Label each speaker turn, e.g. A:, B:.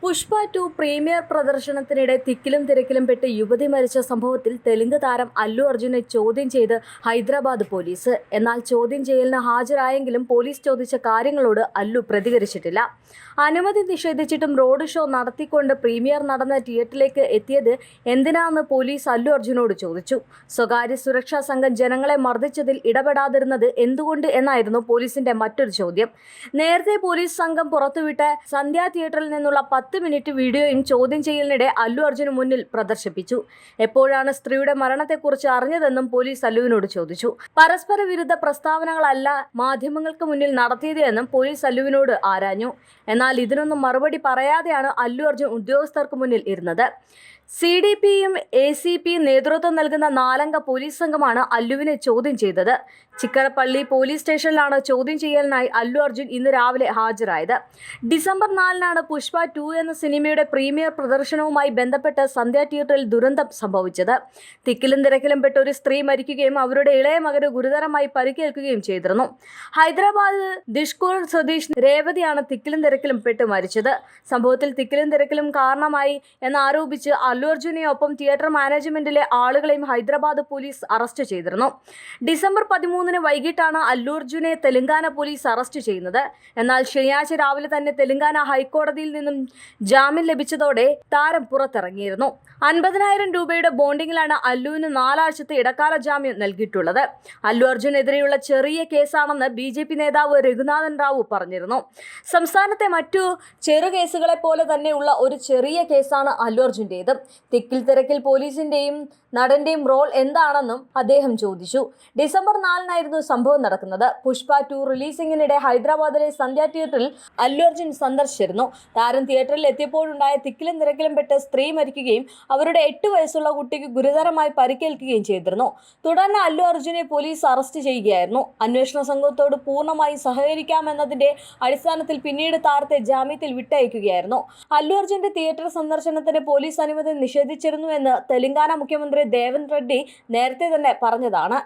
A: Pushpa 2 premier പ്രദർശനത്തിനിടെ തിക്കിലും തിരക്കിലും പെട്ട് യുവതി മരിച്ച സംഭവത്തിൽ തെലുങ്ക് താരം അല്ലു അർജുനെ ചോദ്യം ചെയ്ത് ഹൈദരാബാദ് പോലീസ്. എന്നാൽ ചോദ്യം ചെയ്യലിന് ഹാജരായെങ്കിലും പോലീസ് ചോദിച്ച കാര്യങ്ങളോട് അല്ലു പ്രതികരിച്ചിട്ടില്ല. അനുമതി നിഷേധിച്ചിട്ടും റോഡ് ഷോ നടത്തിക്കൊണ്ട് പ്രീമിയർ നടന്ന തിയേറ്ററിലേക്ക് എത്തിയത് എന്തിനാണെന്ന് പോലീസ് അല്ലു അർജുനോട് ചോദിച്ചു. സ്വകാര്യ സുരക്ഷാ സംഘം ജനങ്ങളെ മർദ്ദിച്ചതിൽ ഇടപെടാതിരുന്നത് എന്തുകൊണ്ട് എന്നായിരുന്നു പോലീസിന്റെ മറ്റൊരു ചോദ്യം. നേരത്തെ പോലീസ് സംഘം പുറത്തുവിട്ട സന്ധ്യ തിയേറ്ററിൽ നിന്നുള്ള 10 മിനിറ്റ് വീഡിയോയും ചോദ്യം ചെയ്യലിനിടെ അല്ലു അർജുന് മുന്നിൽ പ്രദർശിപ്പിച്ചു. എപ്പോഴാണ് സ്ത്രീയുടെ മരണത്തെക്കുറിച്ച് അറിഞ്ഞതെന്നും പോലീസ് അല്ലുവിനോട് ചോദിച്ചു. പരസ്പര വിരുദ്ധ പ്രസ്താവനകളല്ല മാധ്യമങ്ങൾക്ക് മുന്നിൽ നടത്തിയത് എന്നും പോലീസ് അല്ലുവിനോട് ആരാഞ്ഞു. എന്നാൽ ഇതിനൊന്നും മറുപടി പറയാതെയാണ് അല്ലു അർജുൻ ഉദ്യോഗസ്ഥർക്ക് മുന്നിൽ ഇരുന്നത്. CDPയും ACPയും നേതൃത്വം നൽകുന്ന 4-അംഗ പോലീസ് സംഘമാണ് അല്ലുവിനെ ചോദ്യം ചെയ്തത്. ചിക്കടപ്പള്ളി പോലീസ് സ്റ്റേഷനിലാണ് ചോദ്യം ചെയ്യലിനായി അല്ലു അർജുൻ ഇന്ന് രാവിലെ ഹാജരായത്. ഡിസംബർ 4-നാണ് പുഷ്പ 2 എന്ന സിനിമയുടെ പ്രീമിയർ പ്രദർശനവുമായി ബന്ധപ്പെട്ട് സന്ധ്യ തിയേറ്ററിൽ ദുരന്തം സംഭവിച്ചത്. തിക്കിലും തിരക്കിലും പെട്ട് ഒരു സ്ത്രീ മരിക്കുകയും അവരുടെ ഇളയ മകന് ഗുരുതരമായി പരിക്കേൽക്കുകയും ചെയ്തിരുന്നു. ഹൈദരാബാദ് ദിഷ്കൂർ സ്വദേശി രേവതിയാണ് തിക്കിലും തിരക്കിലും പെട്ട് മരിച്ചത്. സംഭവത്തിൽ തിക്കിലും തിരക്കിലും കാരണമായി എന്നാരോപിച്ച് അല്ലു അർജുനെയൊപ്പം തിയേറ്റർ മാനേജ്മെന്റിലെ ആളുകളെയും ഹൈദരാബാദ് പോലീസ് അറസ്റ്റ് ചെയ്തിരുന്നു. ഡിസംബർ 13-ന് വൈകിട്ടാണ് അല്ലു അർജുനെ തെലങ്കാന പോലീസ് അറസ്റ്റ് ചെയ്യുന്നത്. എന്നാൽ ശനിയാഴ്ച രാവിലെ തന്നെ തെലങ്കാന ഹൈക്കോടതിയിൽ നിന്നും ജാമ്യം ലഭിച്ചതോടെ താരം പുറത്തിറങ്ങിയിരുന്നു. 50,000 രൂപയുടെ ബോണ്ടിങ്ങിലാണ് അല്ലുവിന് 4 ആഴ്ചത്തെ ഇടക്കാല ജാമ്യം നൽകിയിട്ടുള്ളത്. അല്ലു അർജുനെതിരെയുള്ള ചെറിയ കേസാണെന്ന് BJP നേതാവ് രഘുനാഥൻ റാവു പറഞ്ഞിരുന്നു. സംസ്ഥാനത്തെ മറ്റു ചെറു കേസുകളെ പോലെ തന്നെയുള്ള ഒരു ചെറിയ കേസാണ് അല്ലു അർജുൻ്റേത്. തിക്കിൽ തിരക്കിൽ പോലീസിന്റെയും നടന്റെയും റോൾ എന്താണെന്നും അദ്ദേഹം ചോദിച്ചു. ഡിസംബർ 4-നായിരുന്നു സംഭവം നടക്കുന്നത്. പുഷ്പ 2 റിലീസിംഗിനിടെ ഹൈദരാബാദിലെ സന്ധ്യ തിയേറ്ററിൽ അല്ലു അർജുൻ സന്ദർശിച്ചിരുന്നു. താരം തിയേറ്ററിൽ എത്തിയപ്പോഴുണ്ടായ തിക്കിലും തിരക്കിലും പെട്ട് സ്ത്രീ മരിക്കുകയും അവരുടെ 8 വയസ്സുള്ള കുട്ടിക്ക് ഗുരുതരമായി പരിക്കേൽക്കുകയും ചെയ്തിരുന്നു. തുടർന്ന് അല്ലു അർജുനെ പോലീസ് അറസ്റ്റ് ചെയ്യുകയായിരുന്നു. അന്വേഷണ സംഘത്തോട് പൂർണ്ണമായി സഹകരിക്കാമെന്നതിന്റെ അടിസ്ഥാനത്തിൽ പിന്നീട് താരത്തെ ജാമ്യത്തിൽ വിട്ടയക്കുകയായിരുന്നു. അല്ലു അർജുന്റെ തിയേറ്റർ സന്ദർശനത്തിന് പോലീസ് അനുമതി നിഷേധിച്ചിരുന്നുവെന്ന് തെലങ്കാന മുഖ്യമന്ത്രി ദേവൻ റെഡ്ഡി നേരത്തെ തന്നെ പറഞ്ഞതാണ്.